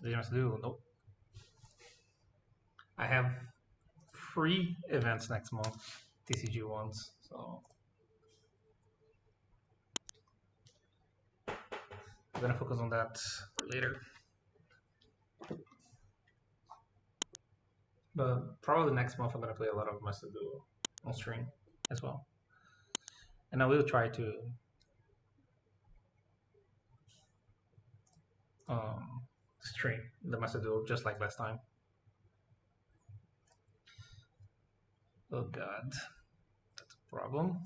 Did I do? Nope. I have 3 events next month, TCG ones, so I'm gonna focus on that later. But probably next month I'm gonna play a lot of Master Duel on stream as well. And I will try to stream the Master Duel just like last time. Oh god, that's a problem.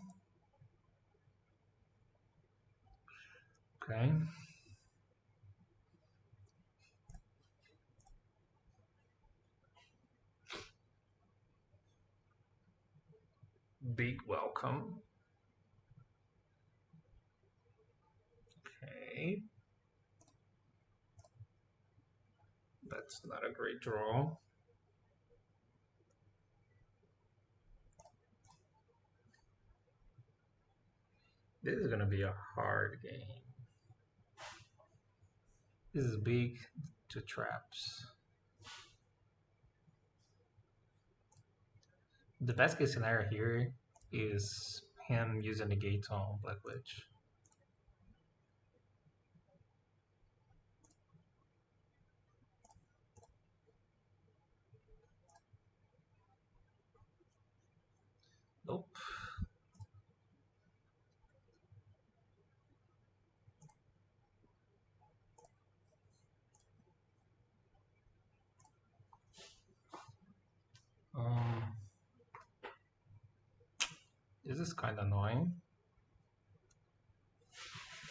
Okay. Big welcome. Okay. That's not a great draw. This is gonna be a hard game. This is big to traps. The best case scenario here is him using the gate on Black Witch. Nope. This is kind of annoying.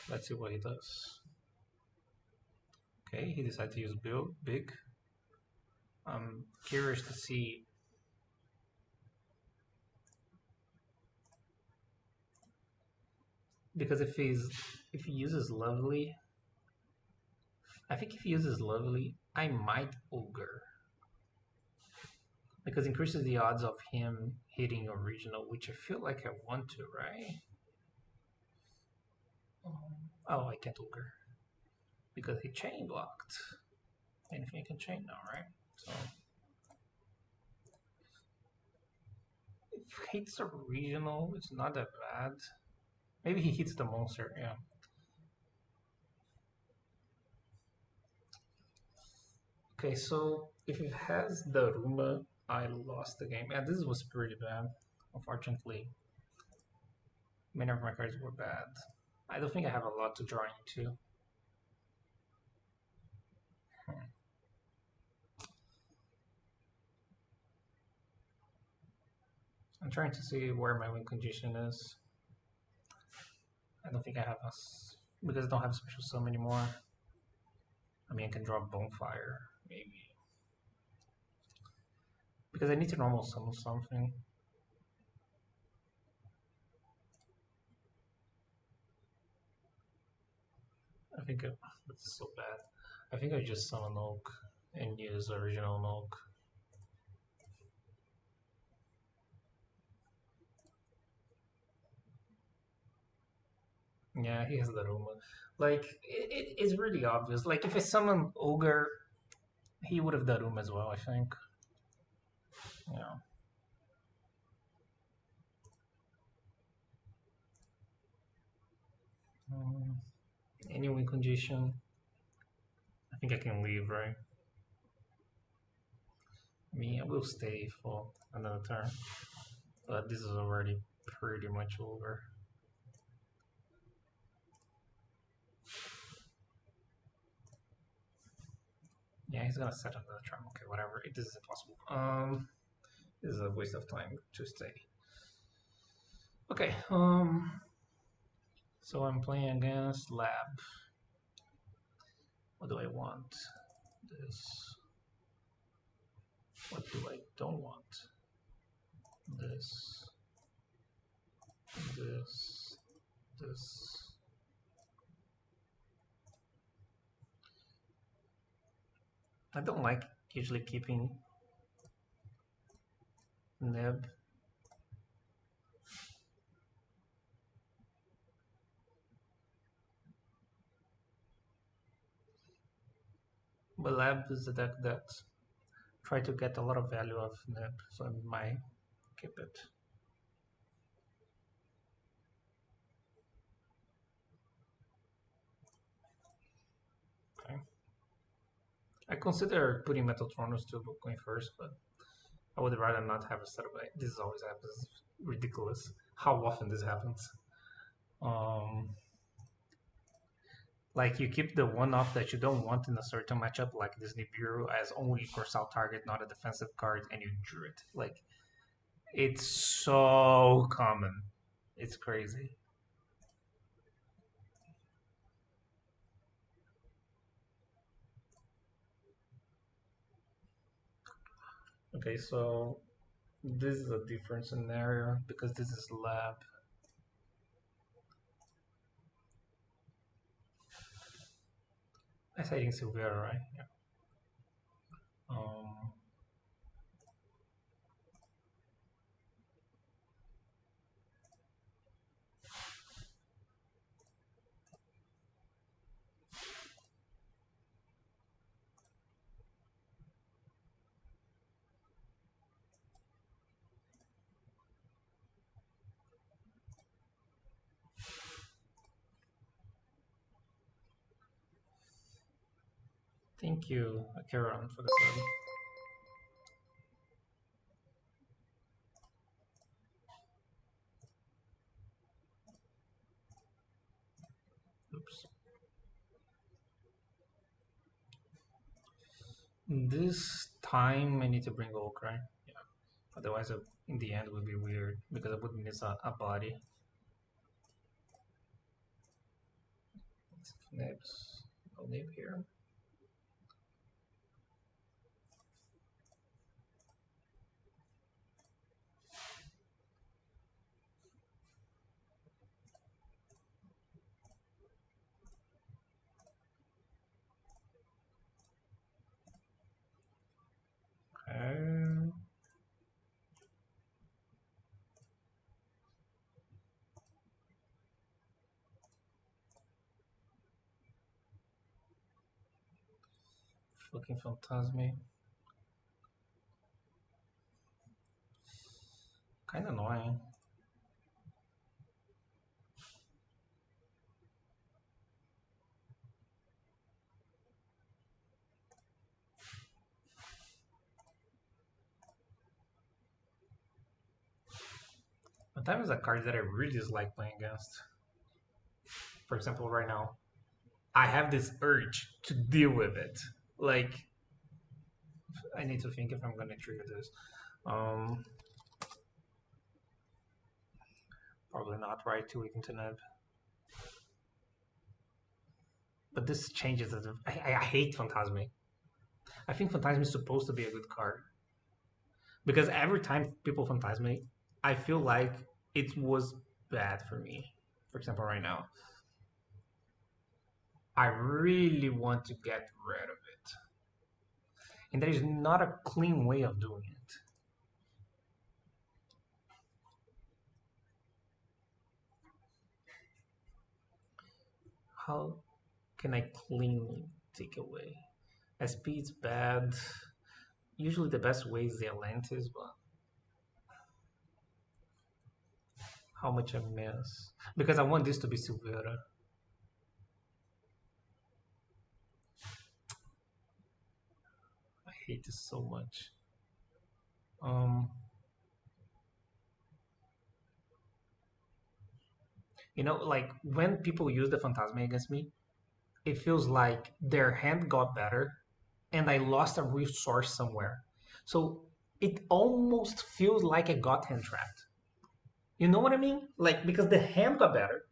Let's see what he does. Okay, he decided to use big. I'm curious to see. Because if he uses lovely, I think if he uses lovely, I might ogre. Because it increases the odds of him hitting original, which I feel like I want to, right? Oh, I can't ogre. Because he chain blocked. Anything can chain now, right? So if he hits original, it's not that bad. Maybe he hits the monster, yeah. Okay, so if it has the Daruma, I lost the game. Yeah, this was pretty bad, unfortunately. Many of my cards were bad. I don't think I have a lot to draw into. I'm trying to see where my win condition is. I don't think I have because I don't have special summon anymore. I mean, I can draw Bonfire, maybe. Because I need to normal summon something. I think that's so bad. I think I just summon Oak and use original Oak. Yeah, he has the Daruma. Like, it's really obvious. Like, if I summon Ogre, he would have Daruma as well, I think. Yeah. Any win condition. I think I can leave, right? I mean, I will stay for another turn. But this is already pretty much over. Yeah, he's gonna set up the charm. Okay, whatever. This is impossible. This is a waste of time to stay. Okay. So I'm playing against Lab. What do I want? This. What do I don't want? This. This. This. I don't like usually keeping Neb. But Lab is a deck that try to get a lot of value of Nib, so I might keep it. Okay. I consider putting Metatronus to going first, but I would rather not have a setup. This always happens. Ridiculous. How often this happens? Um, like you keep the one off that you don't want in a certain matchup, like this Nibiru as only Corsair target, not a defensive card, and you drew it. Like it's so common. It's crazy. Okay, so this is a different scenario because this is lab. I say in Silvera, right? Yeah. Um, Thank you, Karen, for the sub. Oops. This time I need to bring Oak, right? Yeah. Otherwise, in the end, it would be weird because I would miss a body. Nibs. No nib here. Okay. Fucking Phantazmay. Kinda annoying. Phantasm is a card that I really dislike playing against. For example, right now, I have this urge to deal with it. Like, I need to think if I'm gonna trigger this. Um, Probably not, right? Too weak into nib. But this changes it. I hate Phantazmay. I think Phantazmay is supposed to be a good card. Because every time people Phantazmay, I feel like it was bad for me. For example, right now. I really want to get rid of it. And there is not a clean way of doing it. How can I cleanly take away? SP is bad. Usually the best way is the Atlantis, but how much I miss. Because I want this to be Silvera. I hate this so much. Um, like when people use the Phantasma against me, it feels like their hand got better and I lost a resource somewhere. So it almost feels like I got hand trapped. You know what I mean? Like because the hand got better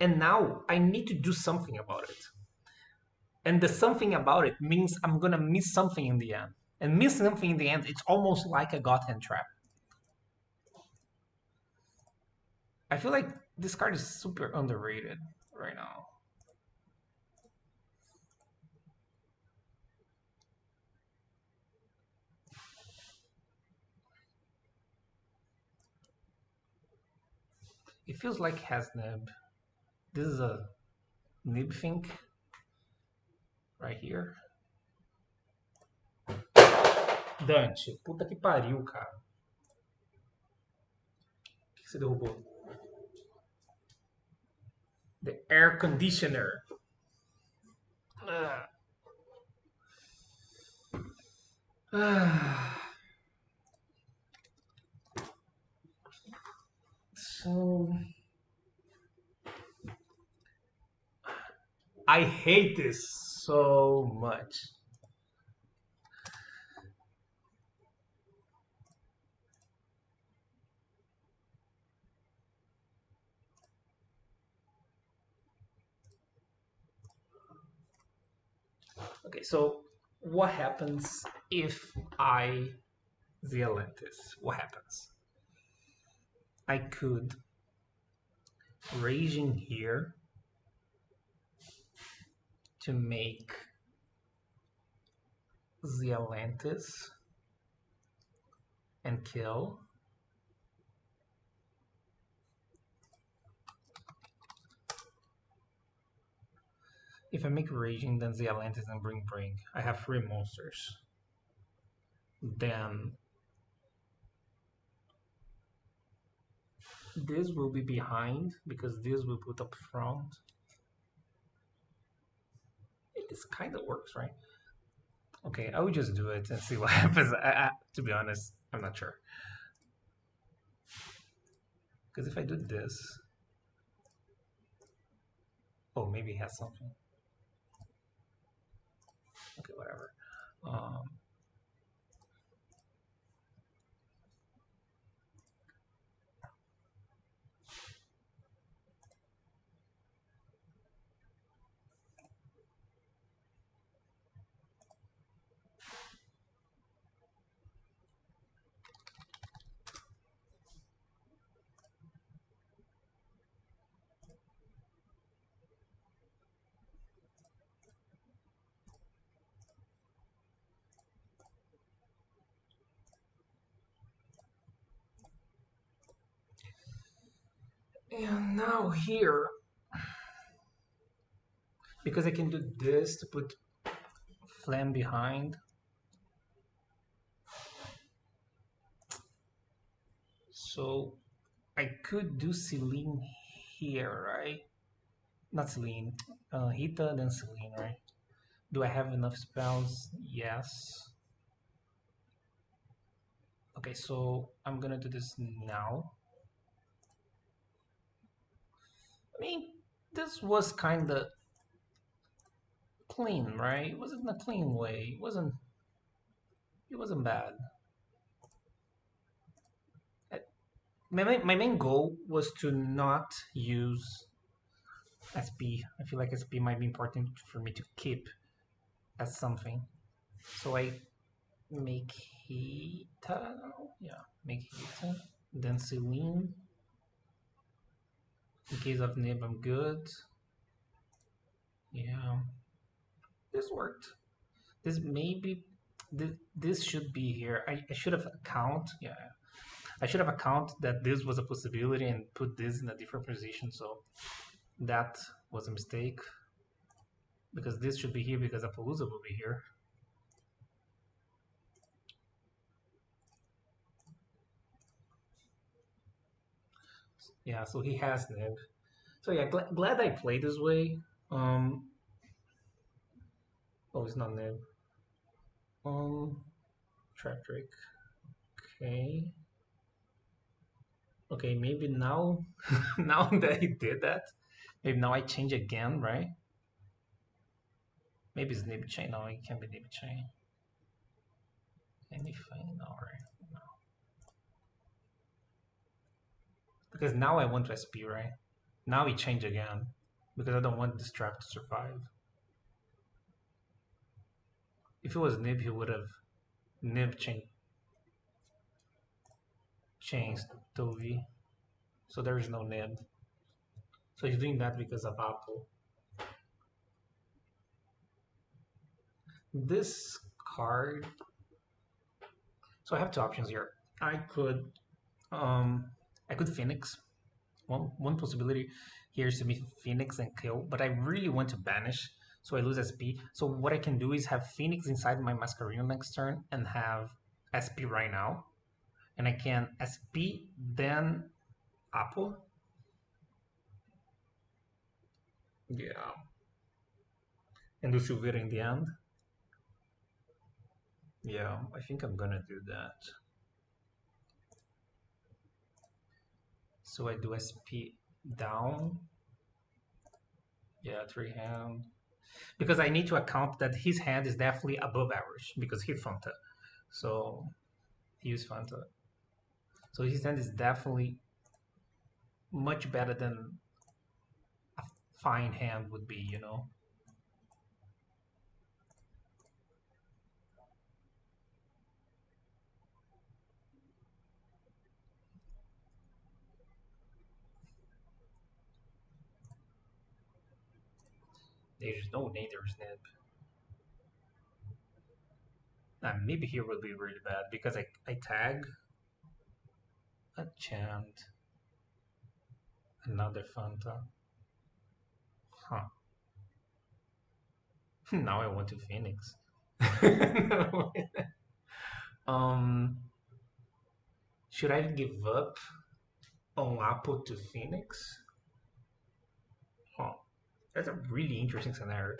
and now I need to do something about it. And the something about it means I'm gonna miss something in the end. And miss something in the end, it's almost like a got hand trap. I feel like this card is super underrated right now. It feels like has nib. This is a nib think right here. Dante, puta que pariu, cara. O que você derrubou? The air conditioner. Ah. Ah. So I hate this so much. Okay, so what happens if I Zealantis? What happens? I could raging here to make Zealantis and kill. If I make raging, then Zealantis and bring, I have 3 monsters. Then this will be behind because this will put up front. This kind of works, right? Okay, I would just do it and see what happens. To be honest, I'm not sure. Because if I do this... Oh, maybe it has something. Okay, whatever. And now here, because I can do this to put Flame behind. So I could do Celine here, right? Not Celine, Hita, then Celine, right? Do I have enough spells? Yes. Okay, so I'm gonna do this now. I mean, this was kind of clean, right? It wasn't a clean way. It wasn't bad. My main goal was to not use SP. I feel like SP might be important for me to keep as something. So I make Hita, yeah, make Hita, then Celine. In case of Nib, I'm good. Yeah, this worked. This maybe this should be here. I should have account. Yeah, I should have account that this was a possibility and put this in a different position. So that was a mistake because this should be here because Appaloosa will be here. Yeah, so he has Nib. So yeah, glad I played this way. Oh, it's not Nib. Trap trick. Okay. Okay, maybe now, now that he did that, maybe now I change again, right? Maybe it's nib chain. No, it can't be nib chain. Anything? No, right? No. Because now I want to SP, right? Now we change again because I don't want this trap to survive. If it was nib, he would have nib changed Tovi. So there is no nib. So he's doing that because of Apple. This card. So I have 2 options here. I could Phoenix. One possibility here is to be Phoenix and kill, but I really want to banish, so I lose SP. So what I can do is have Phoenix inside my Masquerino next turn and have SP right now, and I can SP then Apple. Yeah. And do Silveira in the end. Yeah, I think I'm gonna do that. So I do SP down. Yeah, 3-hand. Because I need to account that his hand is definitely above average because he Phanta. So he used Phanta. So his hand is definitely much better than a fine hand would be, you know. There's no nader's nib. Maybe here will be really bad because I tag a chant, another Phanta. Huh. Now I want to Phoenix. um, should I give up on Apple to Phoenix? Huh. That's a really interesting scenario.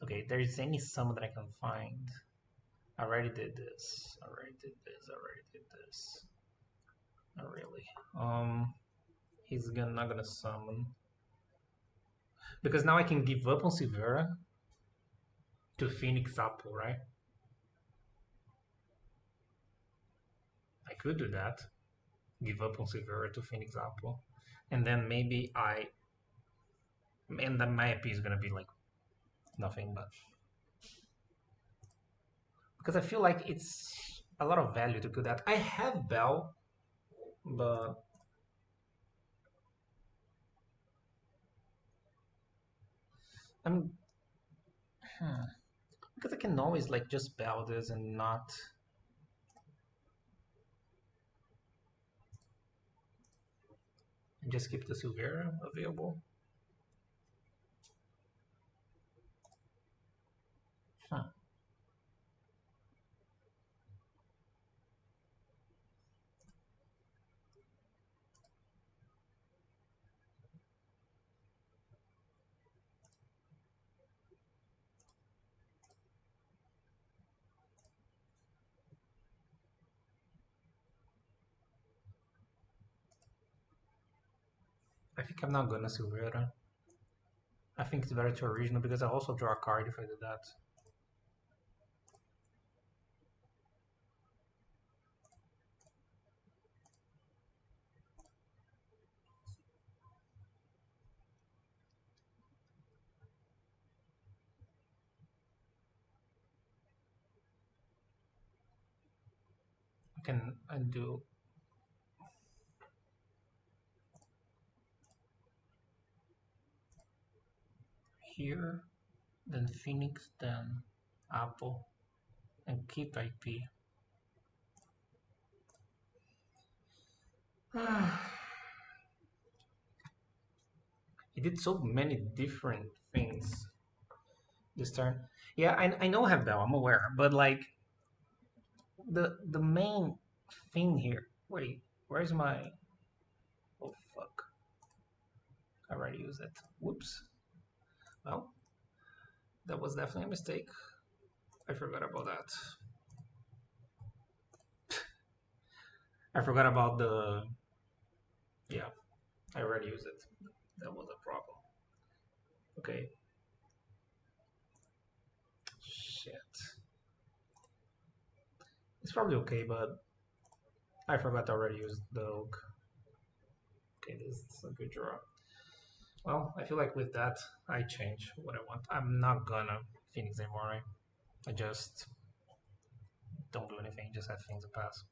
Okay, there's any sum that I can find. I already did this. Already did this. Already did this. Not really. He's not gonna summon because now I can give up on Silvera to Phoenix Apple, right? I could do that. Give up on Silvera to Phoenix Apple, and then maybe and then my IP is gonna be like nothing but because I feel like it's a lot of value to do that. I have Bell, but I'm because I can always like just Bell this and not. And just keep the Silvera available. Huh. I think I'm not gonna Silvera. I think it's better to original because I also draw a card if I do that. I can undo here, then Phoenix, then Apple, and keep IP. He did so many different things this turn. Yeah, I know I have Bell, I'm aware, but like the main thing here. Wait, where's my? Oh fuck! I already used it. Whoops. Well, that was definitely a mistake. I forgot about that. I forgot about the. Yeah, I already used it. That was a problem. Okay. Shit. It's probably okay, but I forgot to already use the oak. Okay, this is a good draw. Well, I feel like with that, I change what I want. I'm not gonna Phoenix anymore, right? I just don't do anything, just have things to pass.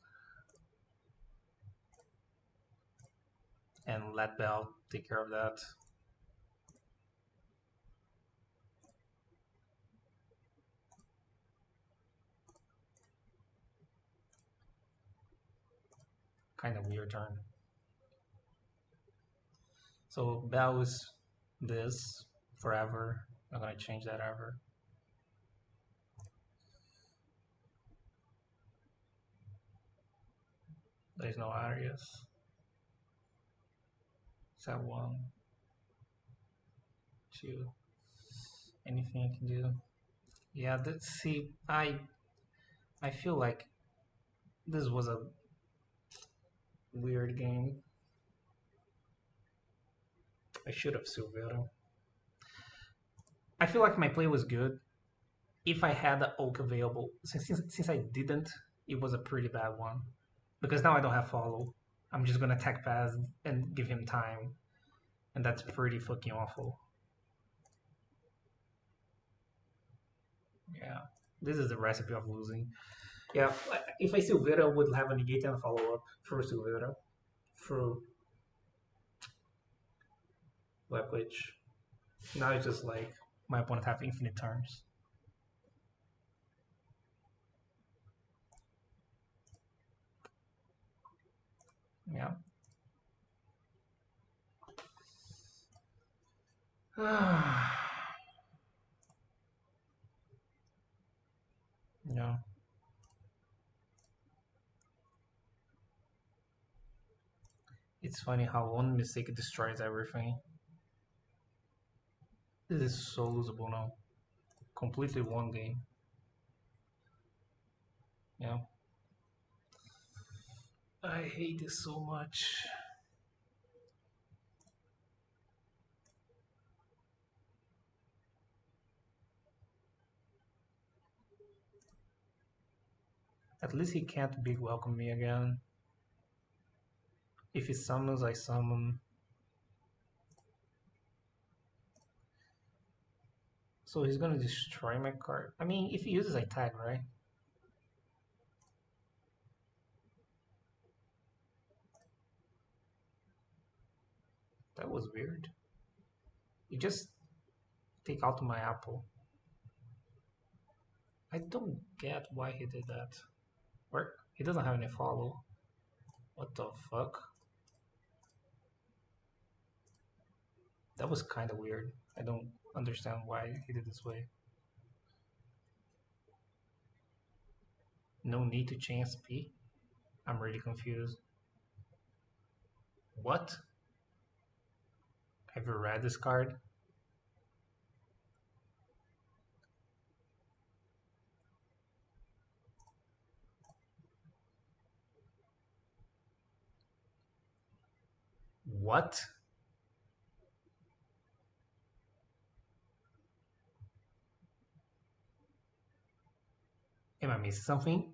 And let Bell take care of that. Kind of weird turn. So Bell is this forever. I'm gonna change that ever. There's no areas. Is that 1, 2? Anything I can do? Yeah, see, I feel like this was a weird game. I should have Silvera. I feel like my play was good. If I had the oak available, since I didn't, it was a pretty bad one. Because now I don't have follow. I'm just gonna attack pass and give him time. And that's pretty fucking awful. Yeah. This is the recipe of losing. Yeah, if I Silvera, I would have a negate and a follow-up for Silvera. For which now it's just like my opponent have infinite turns. Yeah. Yeah. It's funny how one mistake destroys everything. This is so losable now. Completely one game. Yeah. I hate this so much. At least he can't big welcome me again. If he summons, I summon. So he's gonna destroy my card. I mean, if he uses, I tag, right? That was weird. You just take out my apple. I don't get why he did that. Or he doesn't have any follow. What the fuck? That was kind of weird. I don't understand why he did this way. No need to change SP? I'm really confused. What? Have you read this card? What? Am I missing something?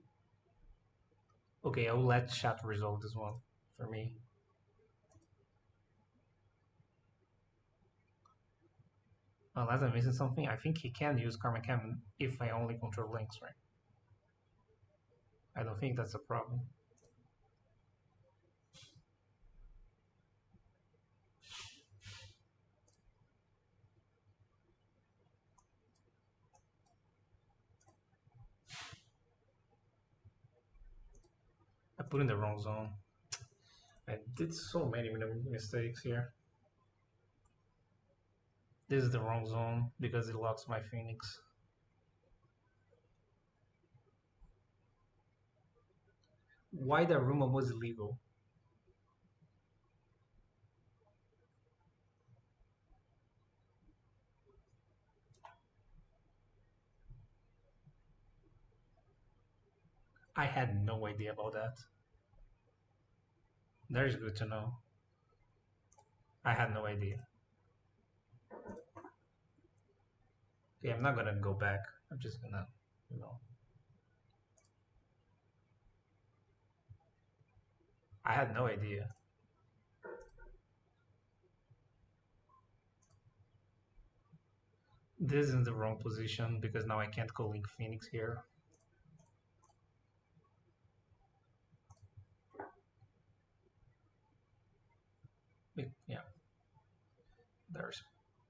Okay, I will let chat resolve this one for me. Unless I'm missing something, I think he can use Karma Cam if I only control links, right? I don't think that's a problem. I put in the wrong zone. I did so many mistakes here. This is the wrong zone because it locks my Phoenix. Why the rumor was illegal? I had no idea about that. That is good to know. I had no idea. Okay, I'm not gonna go back. I'm just gonna, you know. I had no idea. This is in the wrong position because now I can't go link Phoenix here. Yeah,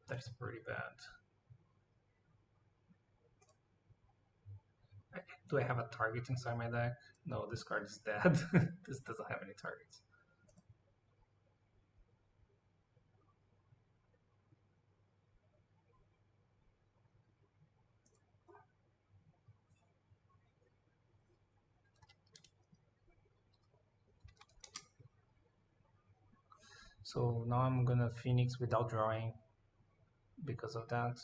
that's pretty bad. Do I have a target inside my deck? No, this card is dead. This doesn't have any targets. So now I'm gonna Phoenix without drawing because of that.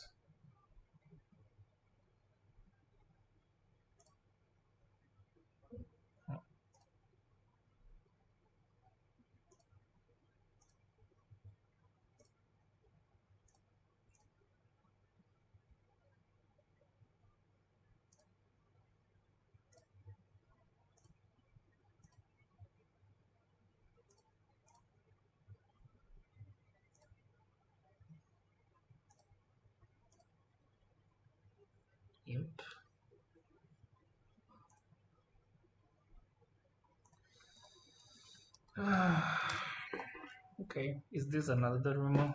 Yep. Okay, is this another rumor?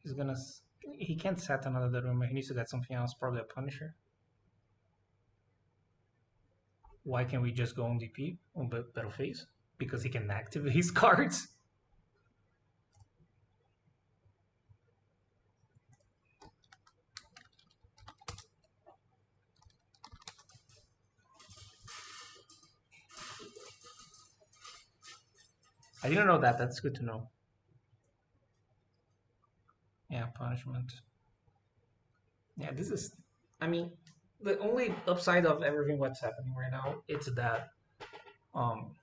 He's gonna. He can't set another rumor. He needs to get something else, probably a Punisher. Why can't we just go on DP on battle phase? Because he can activate his cards. I didn't know that. That's good to know. Yeah, punishment. Yeah, this is. I mean, the only upside of everything what's happening right now, it's that um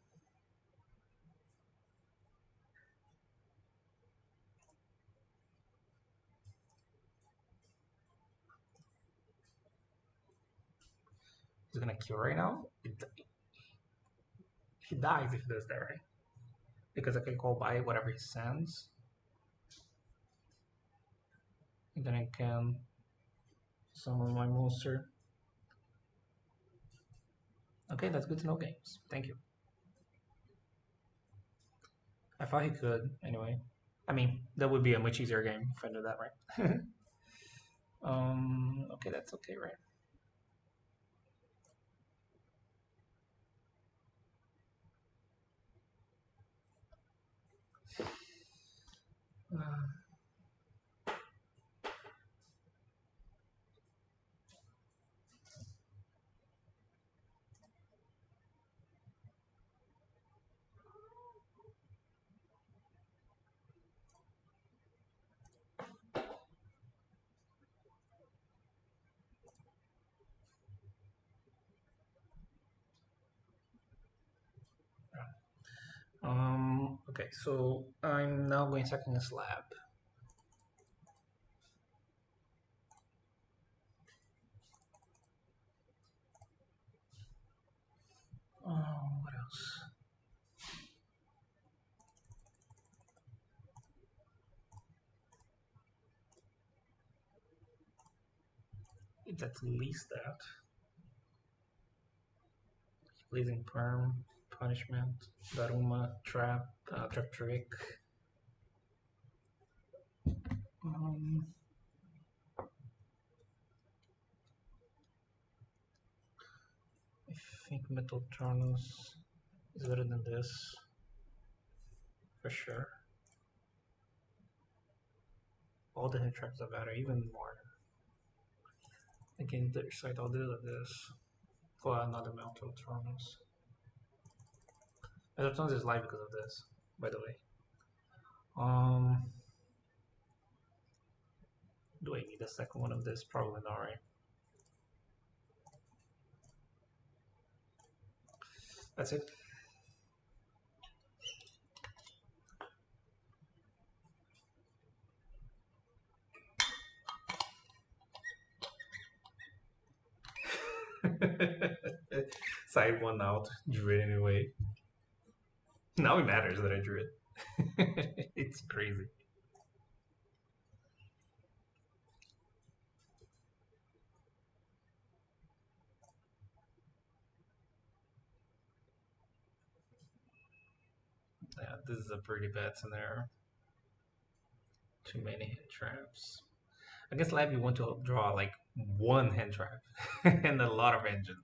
he's gonna kill right now. He dies if he does that, right? Because I can call by whatever he sends, and then I can summon my monster. Okay, that's good to know, games. Thank you. I thought he could anyway. I mean, that would be a much easier game if I knew that, right? Okay, that's okay, right? Okay, so I'm now going second a slab. What else? It's at least that. Blazing Perm, Punishment, Daruma, Trap, Trap Trick. I think Metal Turnus is better than this, for sure. All the hit traps are better, even more. Again, the side I'll do like this. For another Metal Turnus. Metal Turnus is live because of this, by the way. Do I need a second one of this? Probably not, right? That's it. Side one out, drew it anyway. Now it matters that I drew it. It's crazy. Yeah, this is a pretty bad scenario. Too many hit traps. I guess live you want to draw like one hand trap and a lot of engine.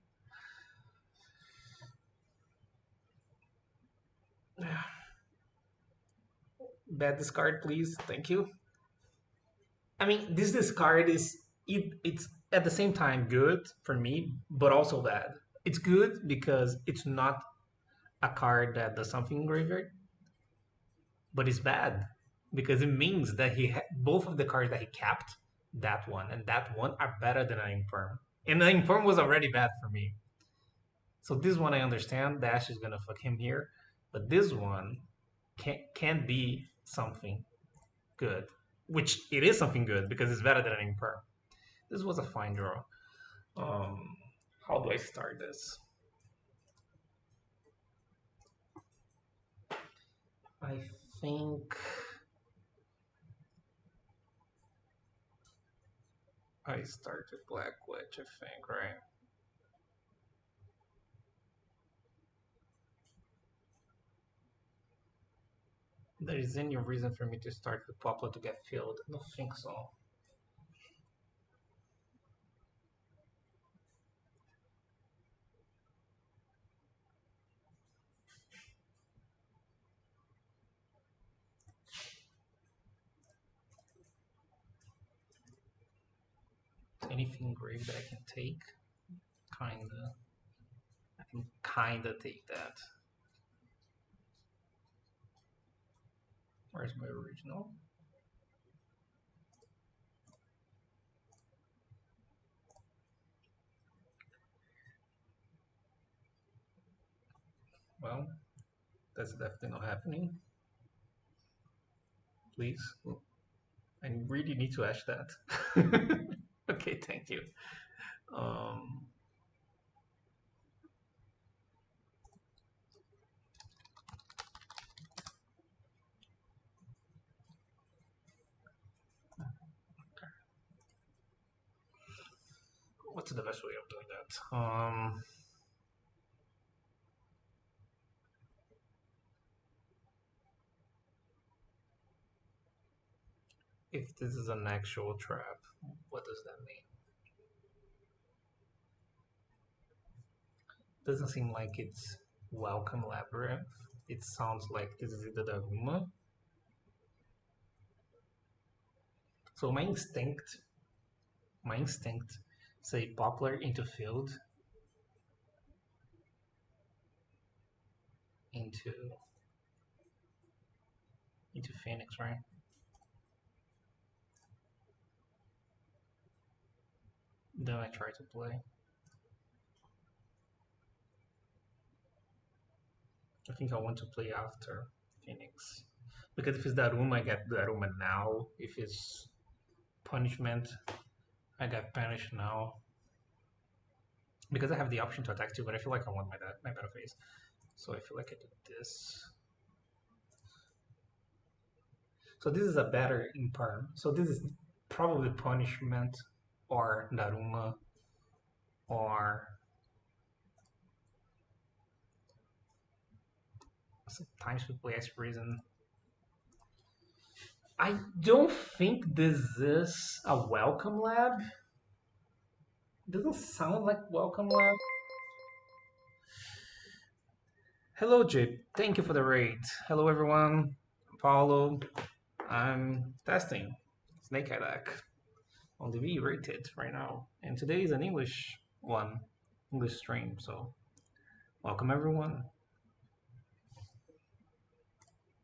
Bad discard, please. Thank you. I mean, this discard it's at the same time good for me, but also bad. It's good because it's not a card that does something in graveyard, but it's bad because it means that both of the cards that he capped, that one and that one, are better than an Infirm. And the Infirm was already bad for me. So this one I understand, Dash is gonna fuck him here, but this one can be something good, which it is something good because it's better than an Infirm. This was a fine draw. Um, how do I start this? I think I started Black Witch, I think, right? There is any reason for me to start with Poplar to get filled? I don't think so. Anything grave that I can take? Kinda. I can kinda take that. Where's my original? Well, that's definitely not happening. Please. I really need to ash that. Okay, thank you. Um, what's the best way of doing that? If this is an actual trap, what does that mean? Doesn't seem like it's welcome Labyrinth. It sounds like this is either the Daruma. So my instinct, say Poplar into field, into Phoenix, right? Then I try to play. I think I want to play after Phoenix. Because if it's Daruma, I get Daruma now. If it's punishment, I get punished now. Because I have the option to attack too, but I feel like I want my battle phase. So I feel like I do this. So this is a better Imperm. So this is probably punishment or Daruma or sometimes we play X Reason. I don't think this is a welcome lab. It doesn't sound like welcome lab. Hello, Jip. Thank you for the raid. Hello, everyone. Paulo. I'm testing Snake Eye deck on the V rated right now, and today is an English one, English stream. So, welcome everyone.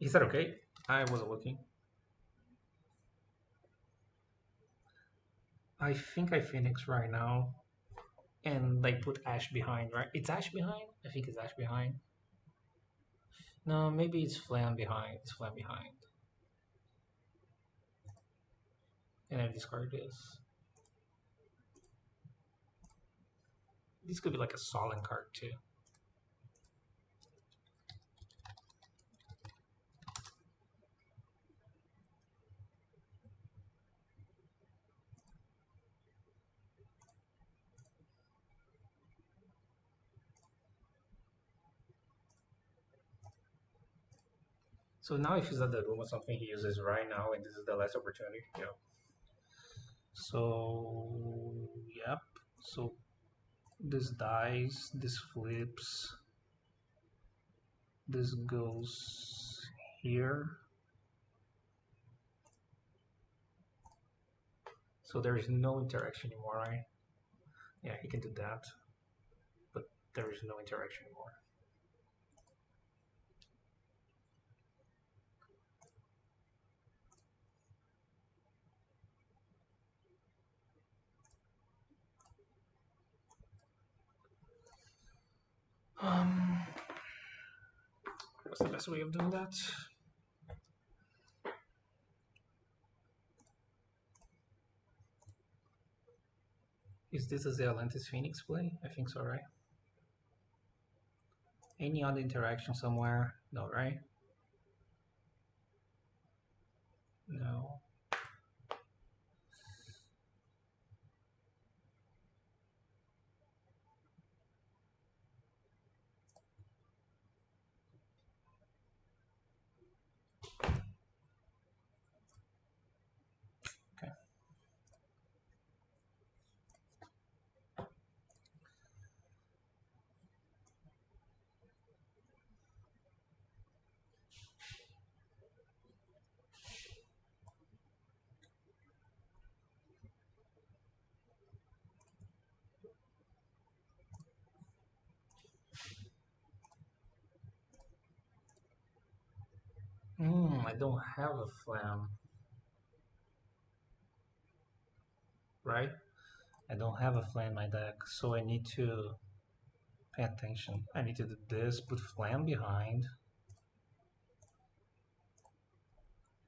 Is that okay? I wasn't looking. I think I Phoenix right now, and like put Ash behind, right? It's Ash behind? I think it's Ash behind. No, maybe it's Flam behind. It's Flam behind. And I discard this. This could be like a solid card too. So now if he's at the room or something, he uses right now, and this is the last opportunity. Yeah. So So this dies, this flips, this goes here. So there is no interaction anymore, right? Yeah, he can do that, but there is no interaction anymore. What's the best way of doing that? Is this a Zealantis Phoenix play? I think so, right? Any other interaction somewhere? No, right? No. Okay. I don't have a flam, right? I don't have a flam in my deck, so I need to pay attention. I need to do this, put flam behind,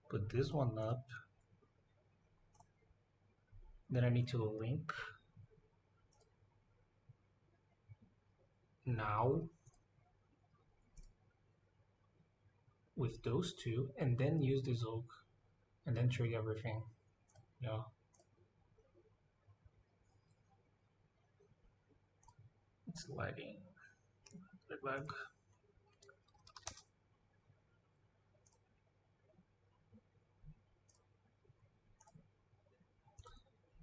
put this one up, then I need to link now with those two, and then use this oak, and then trigger everything. Yeah. It's lagging. Lag.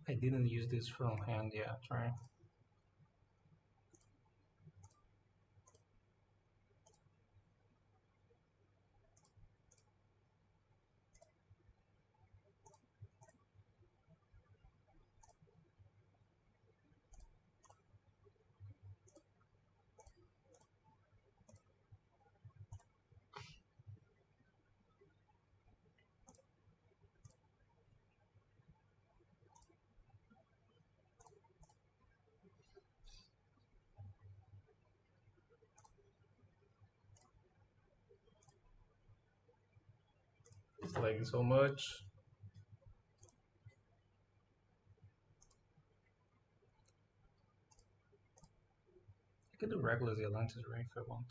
I didn't use this from hand yet, right? It's lagging so much. I could do regular Zealantis, right, if I want.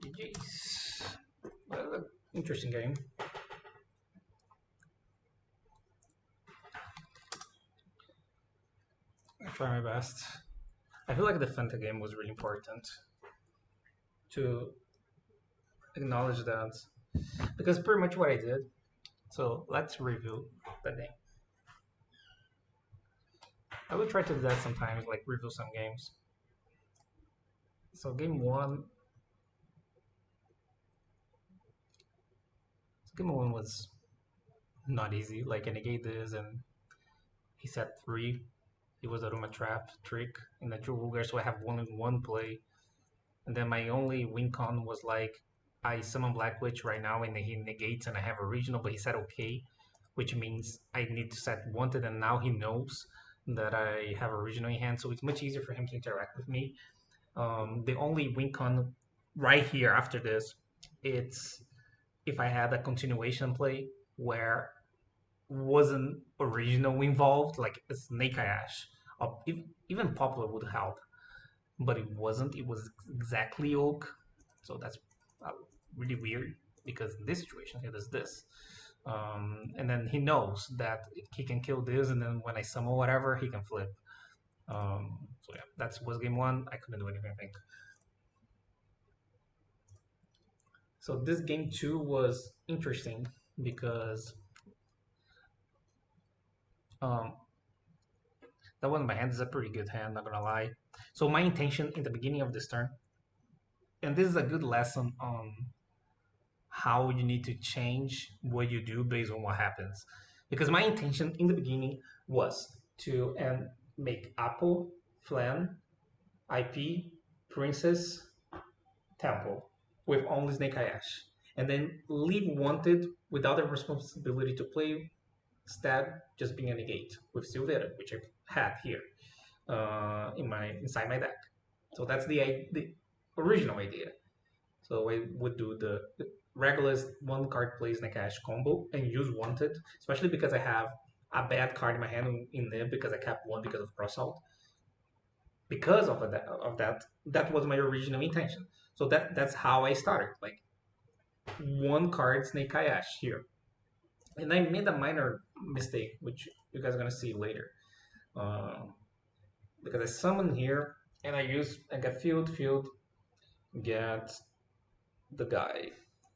GG's. Well, interesting game. I try my best. I feel like the Fanta game was really important to acknowledge that, because pretty much what I did. So let's review the game. I will try to do that sometimes, like review some games. So game one was not easy. Like I negate this, and he set 3. It was a Ruma trap trick in the Jewelgar, so I have only one play. And then my only win con was like I summon Black Witch right now, and he negates, and I have original, but he said okay, which means I need to set wanted, and now he knows that I have original in hand, so it's much easier for him to interact with me. The only win con right here after this, it's if I had a continuation play where wasn't original involved, like a Snake Ash, or even Popular would help, but it wasn't. It was exactly Oak, so that's really weird because in this situation he does this. And then he knows that he can kill this, and then when I summon whatever, he can flip. So yeah, that was game one. I couldn't do anything, I think. So this game two was interesting because um, that one in my hand is a pretty good hand, not gonna lie. So my intention in the beginning of this turn, and this is a good lesson on how you need to change what you do based on what happens. Because my intention in the beginning was to make Apple, Flan, IP, Princess, Temple with only Snake Eye Ash. And then leave Wanted without the responsibility to play, instead just being a negate with Silvera, which I had here inside my deck. So that's the original idea. So I would do the regular one card plays Snake Ash combo and use Wanted, especially because I have a bad card in my hand in there because I kept one because of cross out. Because of that was my original intention. So that's how I started. Like one card Snake Eye Ash here. And I made a minor mistake, which you guys are gonna see later. Because I summon here and I get field, get the guy,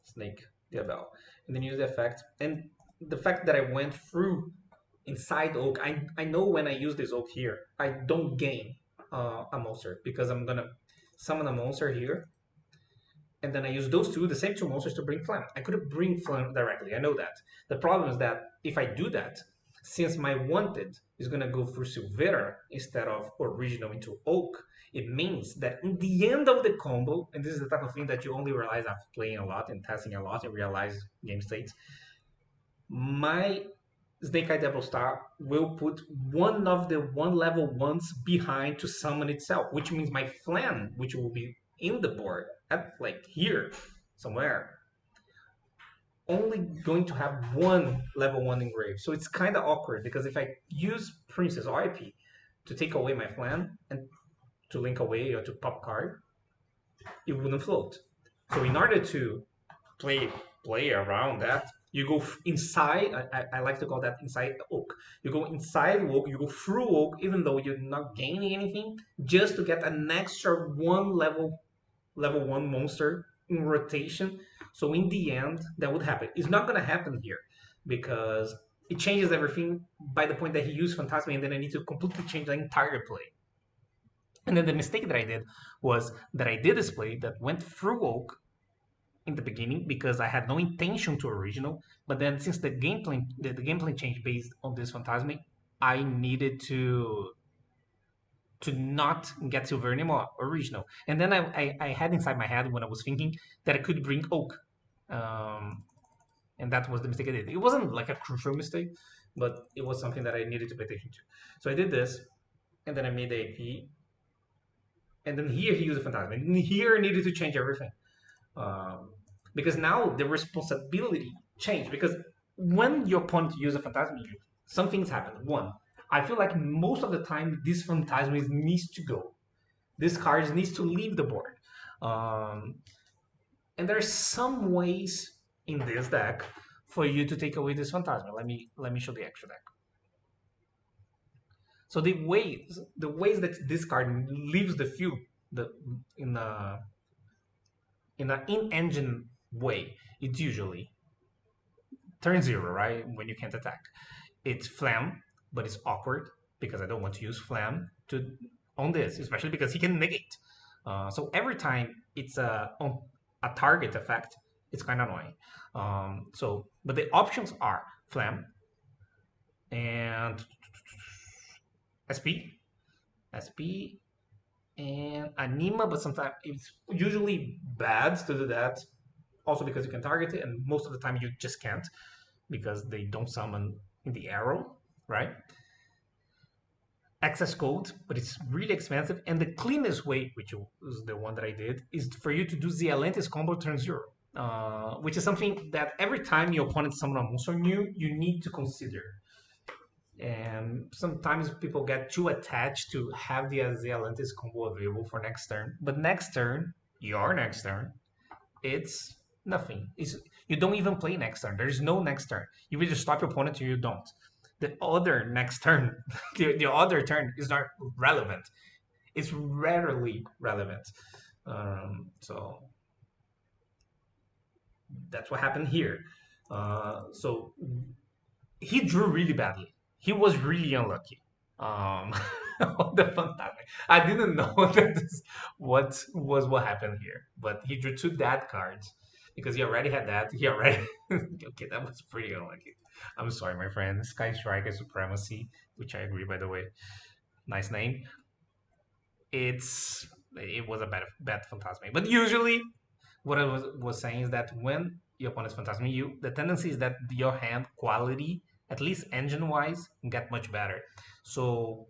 Snake, Diabel, and then use the effect. And the fact that I went through inside Oak, I know when I use this Oak here, I don't gain a monster because I'm gonna summon a monster here, and then I use those two, the same two monsters, to bring Flam. I could bring Flam directly, I know that. The problem is that if I do that, since my Wanted is gonna go through Silvera instead of original into Oak, it means that in the end of the combo, and this is the type of thing that you only realize after playing a lot and testing a lot and realize game states, my Snake Eye Devil Star will put one of the one level ones behind to summon itself, which means my Flan, which will be in the board, at like here somewhere, only going to have one level one engrave. So it's kind of awkward because if I use Princess or IP to take away my Flan and to link away or to pop card, it wouldn't float. So in order to play around that, you go inside. I like to call that inside Oak. You go inside Oak, you go through Oak, even though you're not gaining anything, just to get an extra one level one monster in rotation. So in the end, that would happen. It's not gonna happen here because it changes everything by the point that he used Phantazmay, and then I need to completely change the entire play. And then the mistake that I did was that I did this play that went through Oak in the beginning because I had no intention to original. But then since the gameplay changed based on this Phantazmay, I needed to not get Silver anymore, original. And then I had inside my head when I was thinking that I could bring Oak. And that was the mistake I did. It wasn't like a crucial mistake, but it was something that I needed to pay attention to. So I did this, and then I made the AP. And then here he used a Phantazmay. And here I needed to change everything. Because now the responsibility changed. Because when your opponent uses a Phantazmay, some things happen. One, I feel like most of the time this Phantazmay needs to go. This card needs to leave the board. And there are some ways in this deck for you to take away this Phantazmay. Let me show the extra deck. So the ways that this card leaves the field in an in-engine way, it's usually turn 0, right? When you can't attack. It's Flam, but it's awkward because I don't want to use Flam on this, especially because he can negate. So every time it's on a target effect, it's kind of annoying. But the options are Flam and SP, and Anima, but sometimes it's usually bad to do that. Also because you can target it, and most of the time you just can't because they don't summon in the arrow, right? Access code, but it's really expensive. And the cleanest way, which is the one that I did, is for you to do the Atlantis combo turn 0. Which is something that every time your opponent summons a monster new, you need to consider. And sometimes people get too attached to have the Atlantis combo available for next turn. But your next turn, it's Nothing. You don't even play next turn. There is no next turn. You either stop your opponent or you don't. The other next turn, the other turn is not relevant. It's rarely relevant. So that's what happened here. So he drew really badly. He was really unlucky. The Phantazmay. I didn't know that what happened here, but he drew two dead cards because he already had that. He already okay. That was pretty unlucky. I'm sorry, my friend. Sky Striker Supremacy, which I agree, by the way. Nice name. It was a bad Phantazmay, but usually what I was saying is that when your opponent's Phantazmay you, the tendency is that your hand quality, at least engine wise, get much better. So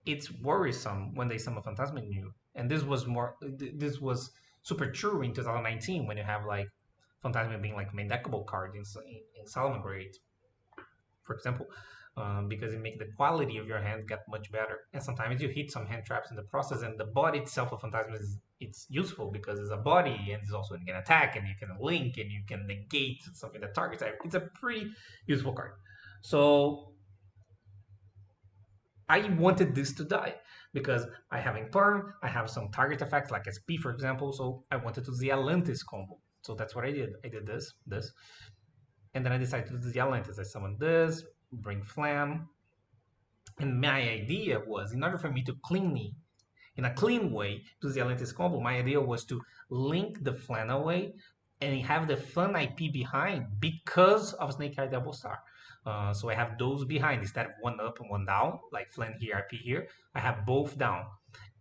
it's worrisome when they summon Phantazmay you. And this was super true in 2019 when you have like Phantazmay being like main deckable card in Salamangreat, for example, because it makes the quality of your hand get much better. And sometimes you hit some hand traps in the process, and the body itself of Phantazmay it's useful because it's a body and it's also you can attack and you can link and you can negate something that targets. It's a pretty useful card. So I wanted this to die because I have Imperm, I have some target effects like SP, for example. So I wanted to do the Atlantis combo. So that's what I did. I did this, and then I decided to do the Atlantis. I summoned this, bring Flam, and my idea was, in order for me to cleanly, in a clean way, do the Atlantis combo, my idea was to link the Flan away and have the Flan IP behind because of Snake Eye Double Star. So I have those behind instead of one up and one down, like Flan here, IP here. I have both down.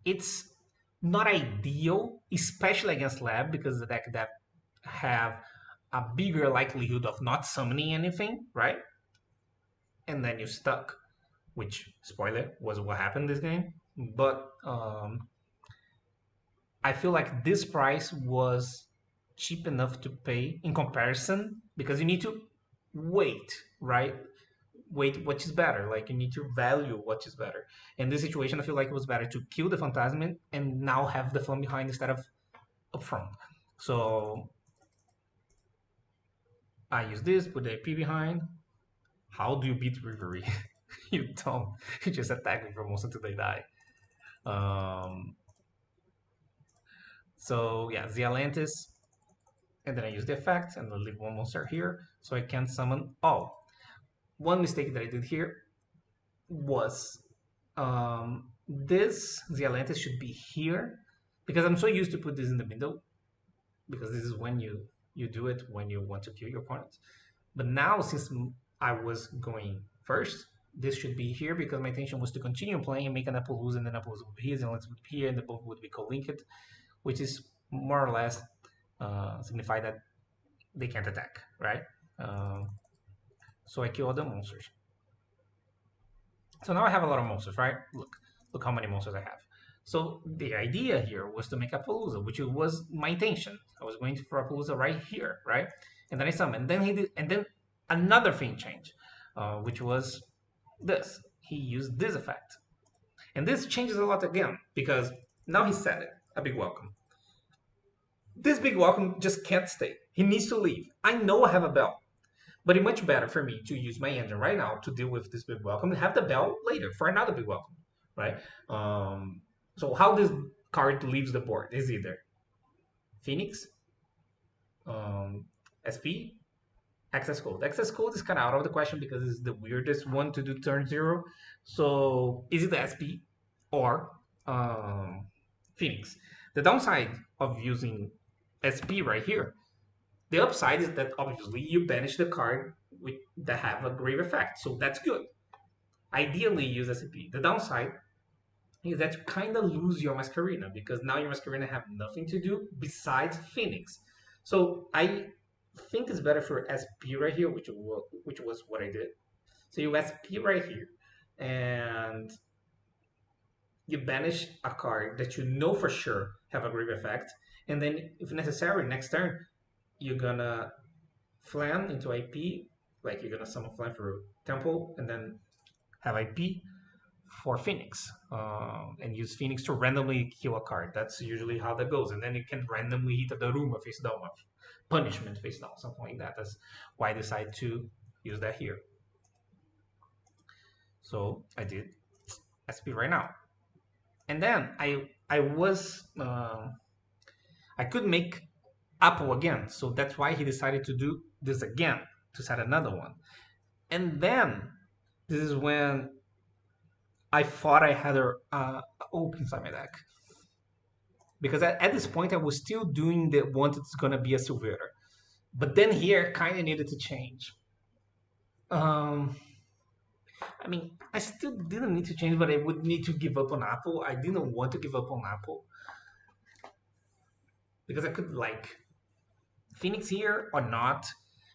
It's not ideal, especially against Lab, because the deck that have a bigger likelihood of not summoning anything, right? And then you're stuck, which, spoiler, was what happened this game. But I feel like this price was cheap enough to pay in comparison because you need to wait, right? Wait, what is better? Like you need to value what is better. In this situation, I feel like it was better to kill the Phantazmay and now have the fun behind instead of up front. So I use this, put the AP behind. How do you beat Reverie? You don't. You just attack me for most until they die. So yeah, the Atlantis, and then I use the effect, and I'll leave one monster here, so I can summon all. One mistake that I did here was the Atlantis should be here, because I'm so used to put this in the middle, because this is when you do it when you want to kill your opponent. But now, since I was going first, this should be here because my intention was to continue playing and make an Appaloosa, and then Appaloosa would be here, and Atlantis would be here, and the both would be co-linked, which is more or less signify that they can't attack, right? So I kill all the monsters. So now I have a lot of monsters, right? Look how many monsters I have. So the idea here was to make a Appaloosa, which was my intention. I was going for Appaloosa right here, right? And then I summoned. And then another thing changed, which was this. He used this effect. And this changes a lot again, because now he said it, a big welcome. This big welcome just can't stay. He needs to leave. I know I have a bell, but it's much better for me to use my engine right now to deal with this big welcome and have the bell later for another big welcome, right? So how this card leaves the board is either Phoenix, SP, Access Code. Access Code is kind of out of the question because it's the weirdest one to do turn 0. So is it the SP or Phoenix? The downside of using SP right here, the upside is that obviously you banish the card that have a grave effect, so that's good. Ideally use SP. The downside is that you kind of lose your Masquerena because now your Masquerena have nothing to do besides Phoenix. So I think it's better for SP right here, which was what I did. So you SP right here, and you banish a card that you know for sure have a grave effect, and then if necessary, next turn, you're gonna Flan into IP, like you're gonna summon Flan for Temple, and then have IP for Phoenix, and use Phoenix to randomly kill a card. That's usually how that goes, and then you can randomly hit the Daruma face down punishment face down, something like that. That's why I decided to use that here. So I did SP right now. And then I was I could make Apple again. So that's why he decided to do this again, to set another one. And then this is when I thought I had her open inside my deck. Because at this point I was still doing the one that's gonna be a Silvera. But then here kind of needed to change. I mean, I still didn't need to change, but I would need to give up on Apple. I didn't want to give up on Apple because I could like Phoenix here or not.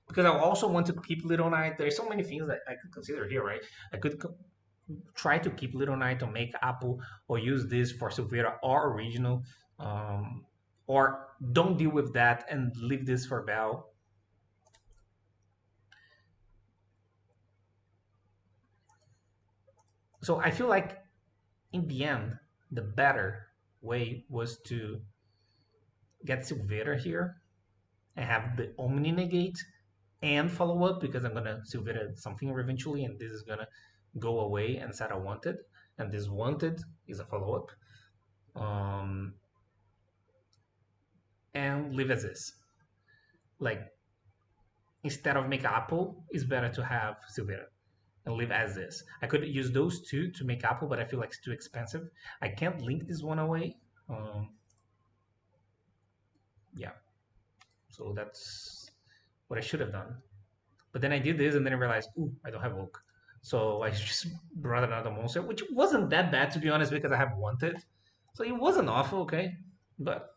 Because I also want to keep Little Knight. There's so many things that I could consider here, right? I could try to keep Little Knight to make Apple, or use this for Silvera or original, or don't deal with that and leave this for Bell. So I feel like in the end, the better way was to get Silvera here and have the Omni negate and follow up, because I'm gonna Silvera something eventually, and this is gonna go away and set a wanted, and this wanted is a follow up, and leave as is. Like instead of make Apple, it's better to have Silvera and leave as is. I could use those two to make Apple, but I feel like it's too expensive. I can't link this one away. Yeah, so that's what I should have done. But then I did this, and then I realized, ooh, I don't have Oak. So I just brought another monster, which wasn't that bad, to be honest, because I have Wanted. So it wasn't awful, okay? But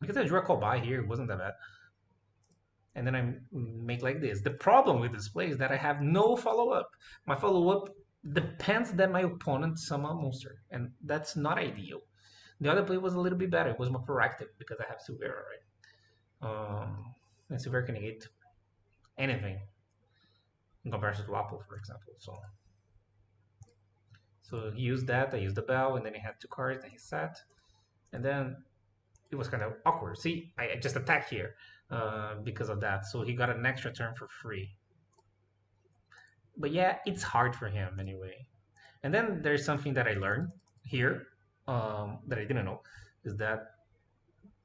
because I drew a Kobai here, it wasn't that bad. And then I make like this. The problem with this play is that I have no follow-up. My follow-up depends that my opponent summon a monster, and that's not ideal. The other play was a little bit better. It was more proactive because I have Silvera, right? And Silvera can negate anything in comparison to Apple, for example. So he used that, I used the bell, and then he had two cards that he set. And then it was kind of awkward. See, I just attacked here because of that. So he got an extra turn for free. But yeah, it's hard for him anyway. And then there's something that I learned here that I didn't know, is that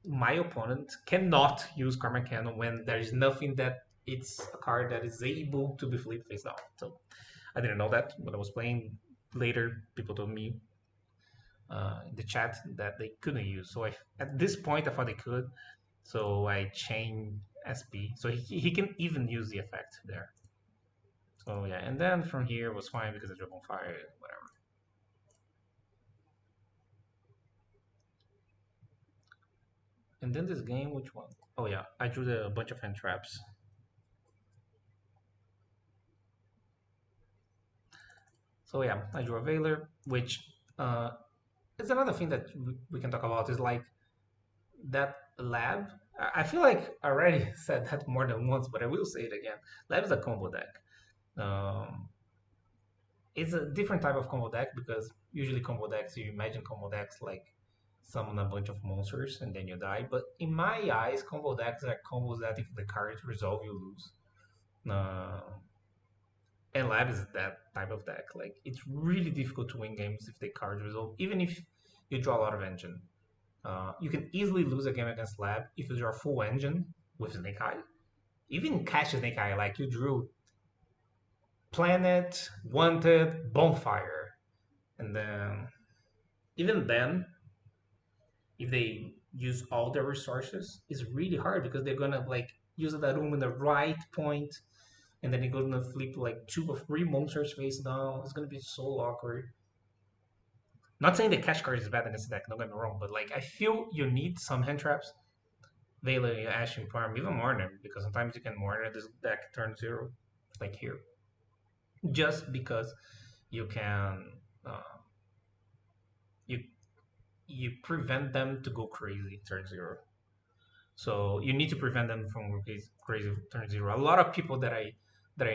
my opponent cannot use Karma Cannon when there is nothing that it's a card that is able to be flipped face down. So I didn't know that when I was playing. Later, people told me in the chat that they couldn't use. So at this point, I thought they could. So I chained SP. So he can even use the effect there. So yeah, and then from here was fine because I drew on fire, whatever. And then this game, which one? Oh yeah, I drew a bunch of hand traps. So yeah, I drew a Veiler, which is another thing that we can talk about, is like that Lab. I feel like I already said that more than once, but I will say it again. Lab is a combo deck. It's a different type of combo deck because usually combo decks, you imagine combo decks like summon a bunch of monsters and then you die. But in my eyes, combo decks are combos that if the cards resolve, you lose. And Lab is that type of deck. Like it's really difficult to win games if the cards resolve, even if you draw a lot of engine. You can easily lose a game against Lab if you draw full engine with Snake Eye. Even catch Snake Eye, like you drew Planet, Wanted, Bonfire, and then even then, if they use all their resources, it's really hard because they're gonna like use that room in the right point, and then you're gonna flip like 2 or 3 monsters face down. It's gonna be so awkward. Not saying the cash card is bad in this deck, don't get me wrong, but like I feel you need some hand traps. Veiler, Ashen Farm, even Mourner, because sometimes you can Mourner this deck turn 0, like here. Just because you can you prevent them to go crazy turn 0. So you need to prevent them from crazy turn 0. A lot of people that I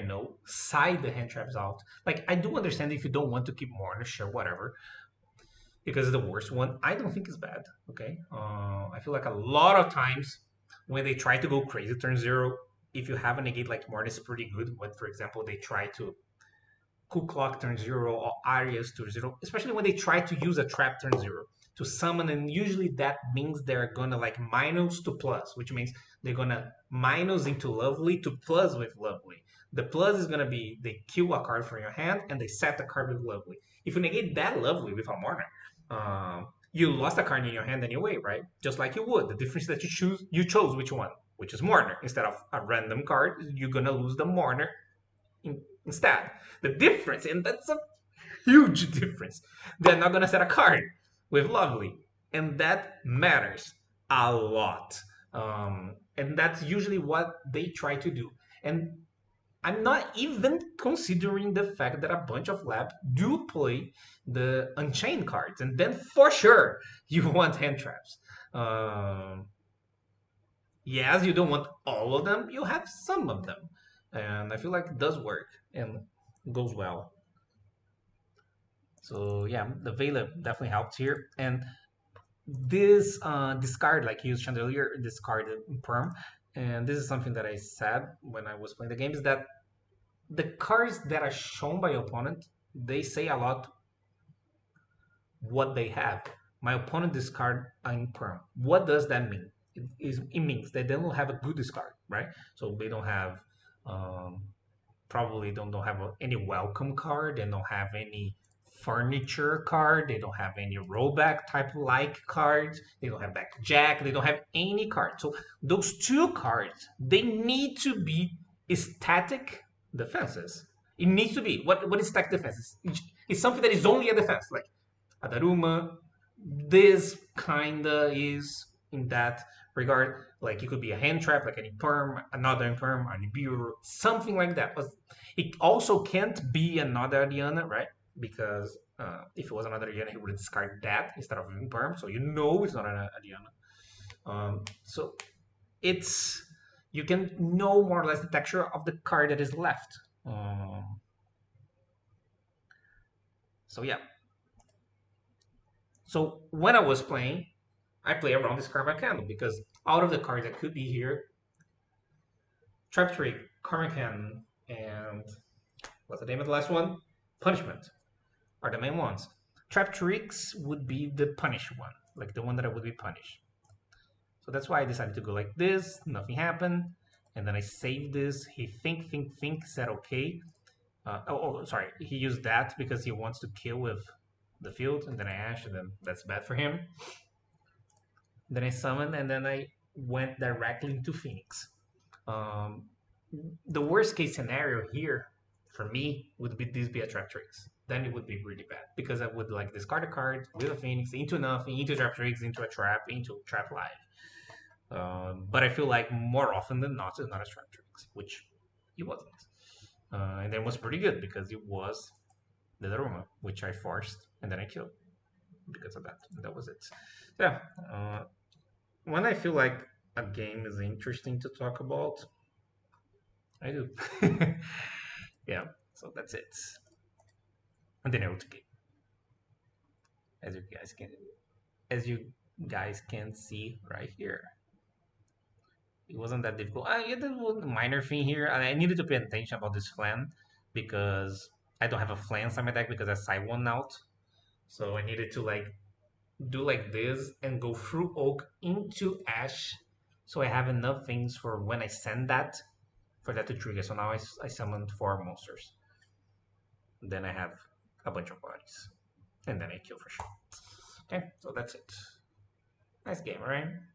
know side the hand traps out. Like I do understand if you don't want to keep Mourner, sure, whatever, because it's the worst one. I don't think it's bad. Okay, I feel like a lot of times when they try to go crazy turn 0, if you have a negate like Morn, it's pretty good. When, for example, they try to Cool Clock turn 0 or Arias turn 0, especially when they try to use a trap turn 0 to summon, and usually that means they're gonna like minus to plus, which means they're gonna minus into Lovely to plus with Lovely. The plus is gonna be they kill a card from your hand and they set the card with Lovely. If you negate that Lovely with a Mourner, you lost a card in your hand anyway, right? Just like you would. The difference is that you chose which one, which is Mourner. Instead of a random card, you're gonna lose the Mourner instead. The difference, and that's a huge difference, they're not gonna set a card with Lovely, and that matters a lot. And that's usually what they try to do. And I'm not even considering the fact that a bunch of labs do play the Unchained cards, and then for sure you want hand traps. Yes, you don't want all of them, you have some of them. And I feel like it does work and goes well. So yeah, the Vela definitely helps here. And this discard, like you used earlier, discard perm. And this is something that I said when I was playing the game, is that the cards that are shown by opponent, they say a lot what they have. My opponent discard in perm. What does that mean? It means that they don't have a good discard, right? So they don't have probably don't have any welcome card. They don't have any furniture card. They don't have any rollback type like cards. They don't have back jack. They don't have any card. So those two cards, they need to be static defenses. It needs to be. What is static defenses? It's something that is only a defense, like a Daruma. This kinda is in that regard. Like it could be a hand trap, like an imperm, another imperm, an Nibiru, something like that. But it also can't be another Ariana, right? Because if it was another Ariana, he would discard that instead of imperm. So you know it's not an Ariana. So it's you can know more or less the texture of the card that is left. So yeah. So when I was playing, I play around this Karma Candle because out of the cards that could be here, Trap Trick, Karma Candle, and what's the name of the last one? Punishment are the main ones. Trap Tricks would be the punish one, like the one that I would be punished. So that's why I decided to go like this, nothing happened, and then I saved this. He think, said okay. Sorry, he used that because he wants to kill with the field, and then I ash, and then that's bad for him. Then I summoned, and then I went directly into Phoenix. The worst case scenario here for me would be this be a Trap Tricks. Then it would be really bad because I would like discard a card with a Phoenix into nothing, into Trap Tricks, into a trap, into Trap Live. But I feel like more often than not, it's not a Trap Tricks, which it wasn't. And then it was pretty good because it was the Daruma, which I forced and then I killed because of that. And that was it. So, yeah. When I feel like a game is interesting to talk about, I do. Yeah, so that's it. And then I wrote the game. As you guys can see right here. It wasn't that difficult. Yeah, there was a minor thing here. I needed to pay attention about this flan because I don't have a flan inside my deck because I side one out. So I needed to like do like this and go through oak into ash, so I have enough things for when I send that for that to trigger. So now I summoned 4 monsters. Then I have a bunch of bodies, and then I kill for sure. Okay, so that's it. Nice game, right?